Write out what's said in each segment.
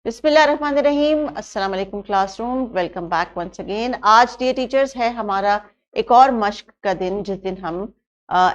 बिस्मिल्लाहिर्रहमानिर्रहीम। अस्सलाम वालेकुम class room, welcome back once again. आज डियर टीचर्स है हमारा एक और मश्क का दिन, जिस दिन हम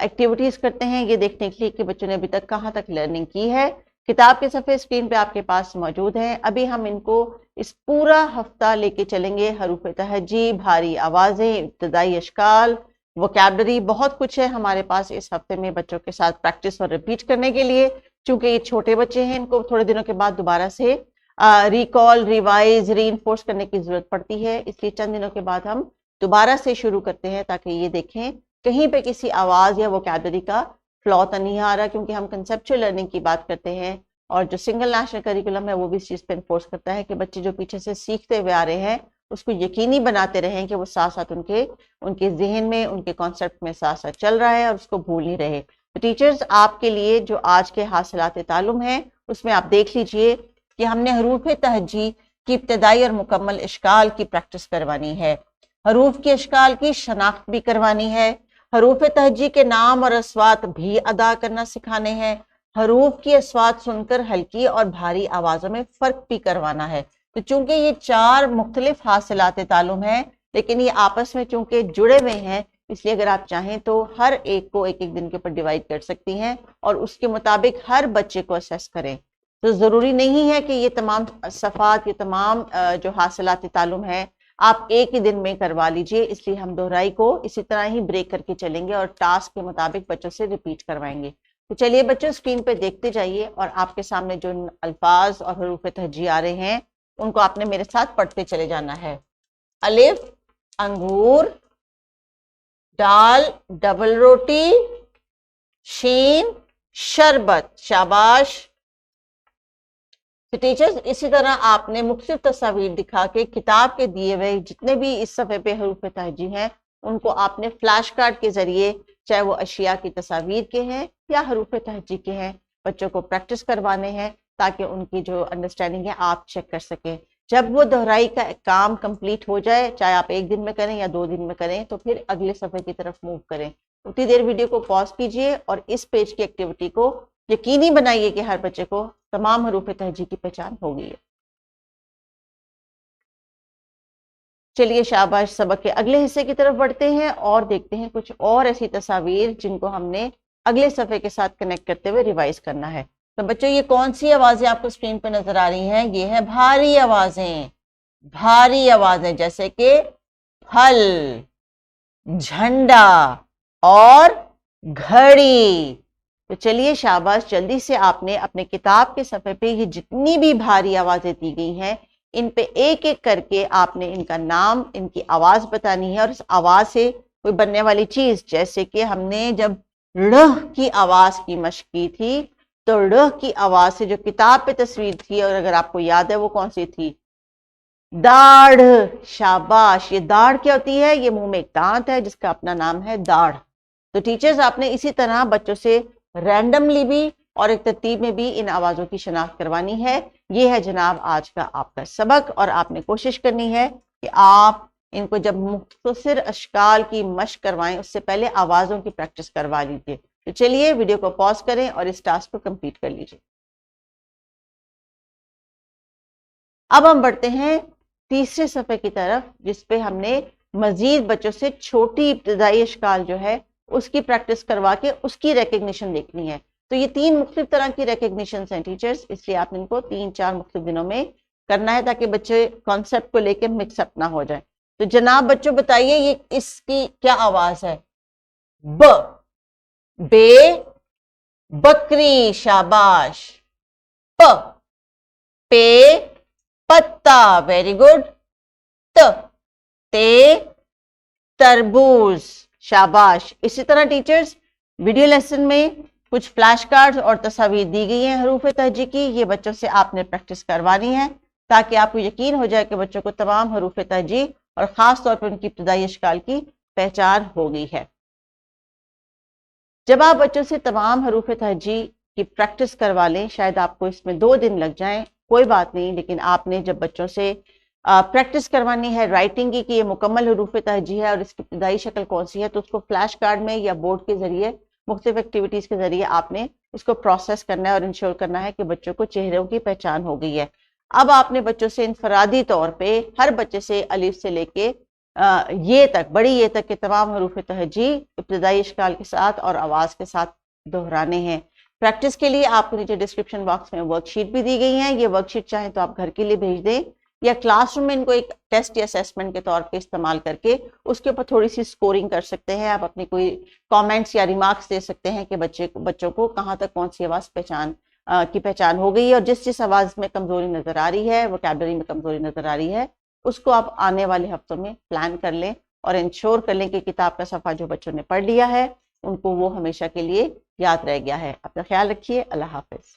एक्टिविटीज करते हैं ये देखने के लिए कि बच्चों ने अभी तक कहाँ तक लर्निंग की है। किताब के सफ़े स्क्रीन पे आपके पास मौजूद हैं। अभी हम इनको इस पूरा हफ्ता लेके चलेंगे। हरूफ तहज्जी, भारी आवाज़ें, इब्तदाई अशकाल, वोकैबलरी, बहुत कुछ है हमारे पास इस हफ्ते में बच्चों के साथ प्रैक्टिस और रिपीट करने के लिए। चूंकि ये छोटे बच्चे हैं, इनको थोड़े दिनों के बाद दोबारा से रिकॉल, रिवाइज, रीइंफोर्स करने की जरूरत पड़ती है। इसलिए चंद दिनों के बाद हम दोबारा से शुरू करते हैं ताकि ये देखें कहीं पे किसी आवाज या वोकैबलरी का फ्लॉ तो नहीं आ रहा, क्योंकि हम कंसेप्चुअल लर्निंग की बात करते हैं और जो सिंगल नेशनल करिकुलम है वो भी इस चीज पे इन्फोर्स करता है कि बच्चे जो पीछे से सीखते हुए आ रहे हैं उसको यकीनी बनाते रहें कि वो साथ साथ उनके जहन में, उनके कॉन्सेप्ट में साथ साथ चल रहा है और उसको भूल नहीं रहे। तो टीचर्स, आपके लिए जो आज के हासिलात तालुम है उसमें आप देख लीजिए कि हमने हरूफ तहज्जी की इब्तदाई और मुकम्मल इश्काल की प्रैक्टिस करवानी है। हरूफ के इश्काल की शनाख्त भी करवानी है। हरूफ तहज्जी के नाम और अस्वात भी अदा करना सिखाने हैं। हरूफ की अस्वात सुनकर हल्की और भारी आवाजों में फर्क भी करवाना है। तो चूंकि ये चार मुख्तलिफ हासिलात तालुम है, लेकिन ये आपस में चूंकि जुड़े हुए हैं, इसलिए अगर आप चाहें तो हर एक को एक एक दिन के ऊपर डिवाइड कर सकती हैं और उसके मुताबिक हर बच्चे को असेस करें। तो ज़रूरी नहीं है कि ये तमाम सफ़ात, ये तमाम जो हासिलात तालुम है आप एक ही दिन में करवा लीजिए। इसलिए हम दोहराई को इसी तरह ही ब्रेक करके चलेंगे और टास्क के मुताबिक बच्चों से रिपीट करवाएंगे। तो चलिए बच्चों, स्क्रीन पे देखते जाइए और आपके सामने जो अल्फाज और हरूफ तहज्जी आ रहे हैं उनको आपने मेरे साथ पढ़ते चले जाना है। अलिफ अंगूर, दाल डबल रोटी, शीन शरबत। शाबाश। तो टीचर्स, इसी तरह आपने मुख्तलिफ तस्वीर दिखा के किताब के दिए हुए जितने भी इस सफ़े पे हरूफ तहज्जी हैं उनको आपने फ्लैश कार्ड के जरिए, चाहे वो अशिया की तस्वीर के हैं या हरूफ तहज्जी के हैं, बच्चों को प्रैक्टिस करवाने हैं ताकि उनकी जो अंडरस्टैंडिंग है आप चेक कर सकें। जब वो दोहराई का काम कंप्लीट हो जाए, चाहे आप एक दिन में करें या 2 दिन में करें, तो फिर अगले सफ़े की तरफ मूव करें। उतनी देर वीडियो को पॉज कीजिए और इस पेज की एक्टिविटी को यकीनी बनाइए कि हर बच्चे को तमाम हरूफ तहज्जी की पहचान हो गई है। चलिए शाबाश, सबक के अगले हिस्से की तरफ बढ़ते हैं और देखते हैं कुछ और ऐसी तस्वीर जिनको हमने अगले सफ़े के साथ कनेक्ट करते हुए रिवाइज करना है। तो बच्चों, ये कौन सी आवाजें आपको स्क्रीन पर नजर आ रही हैं? ये है भारी आवाजें। भारी आवाजें जैसे कि फल, झंडा और घड़ी। तो चलिए शाबाश, जल्दी से आपने अपने किताब के सफ़े पे ये जितनी भी भारी आवाजें दी गई हैं इन पे एक एक करके आपने इनका नाम, इनकी आवाज बतानी है और इस आवाज से कोई बनने वाली चीज, जैसे कि हमने जब ड़ की आवाज की मश्क की थी तो ड़ की आवाज से जो किताब पे तस्वीर थी, और अगर आपको याद है वो कौन सी थी? दाढ़। शाबाश। ये दाढ़ क्या होती है? ये मुंह में एक दांत है जिसका अपना नाम है दाढ़। तो टीचर्स, आपने इसी तरह बच्चों से रैंडमली भी और एक तरतीब में भी इन आवाजों की शनाख्त करवानी है। ये है जनाब आज का आपका सबक और आपने कोशिश करनी है कि आप इनको जब मुख्तसर अशकाल की मश्क करवाएं उससे पहले आवाजों की प्रैक्टिस करवा लीजिए। तो चलिए वीडियो को पॉज करें और इस टास्क को कंप्लीट कर लीजिए। अब हम बढ़ते हैं तीसरे सफ़े की तरफ, जिसपे हमने मजीद बच्चों से छोटी इब्तदाई अशकाल जो है उसकी प्रैक्टिस करवा के उसकी रिकग्निशन देखनी है। तो ये 3 मुख्तलिफ तरह की रिकग्निशन हैं टीचर्स, इसलिए आपने इनको 3-4 मुख्तलिफ दिनों में करना है ताकि बच्चे कॉन्सेप्ट को लेकर मिक्सअप ना हो जाए। तो जनाब बच्चों बताइए, ये इसकी क्या आवाज है? ब, बे, बकरी। शाबाश। प, पे, पत्ता। Very good. त, ते, तरबूज। शाबाश। इसी तरह टीचर्स, वीडियो लेसन में कुछ फ्लैश कार्ड्स और तस्वीर दी गई हैं हरूफ तहज्जी की। ये बच्चों से आपने प्रैक्टिस करवानी है ताकि आपको यकीन हो जाए कि बच्चों को तमाम हरूफ तहज्जी और खास तौर पर उनकी इब्तदाई अशकाल की पहचान हो गई है। जब आप बच्चों से तमाम हरूफ तहज्जी की प्रैक्टिस करवा लें, शायद आपको इसमें 2 दिन लग जाएं, कोई बात नहीं, लेकिन आपने जब बच्चों से प्रैक्टिस करवानी है राइटिंग की कि ये मुकम्मल हरूफ तहज्जी है और इसकी इब्तदाई शक्ल कौन सी है, तो उसको फ्लैश कार्ड में या बोर्ड के जरिए मुख्तलिफ एक्टिविटीज के जरिए आपने उसको प्रोसेस करना है और इंश्योर करना है कि बच्चों को चेहरों की पहचान हो गई है। اب آپ نے بچوں سے انفرادی طور پہ ہر بچے سے الف سے لے کے یہ تک، بڑی یہ تک کے تمام حروف تہجی ابتدائی اشکال کے ساتھ اور آواز کے ساتھ دہرانے ہیں۔ پریکٹس کے لیے آپ کو نیچے ڈسکرپشن باکس میں ورک شیٹ بھی دی گئی ہیں، یہ ورک شیٹ چاہیں تو آپ گھر کے لیے بھیج دیں یا کلاس روم میں ان کو ایک ٹیسٹ یا اسیسمنٹ کے طور پہ استعمال کر کے اس کے اوپر تھوڑی سی سکورنگ کر سکتے ہیں۔ آپ اپنی کوئی کامنٹس یا ریمارکس دے سکتے ہیں کہ بچوں کو کہاں تک کون سی آواز کی پہچان ہو گئی ہے، اور جس آواز میں کمزوری نظر آ رہی ہے، ووکیبلری میں کمزوری نظر آ رہی ہے، اس کو آپ آنے والے ہفتوں میں پلان کر لیں اور انشور کر لیں کہ کتاب کا صفحہ جو بچوں نے پڑھ لیا ہے ان کو وہ ہمیشہ کے لیے یاد رہ گیا ہے۔ اپنا خیال رکھیے، اللہ حافظ۔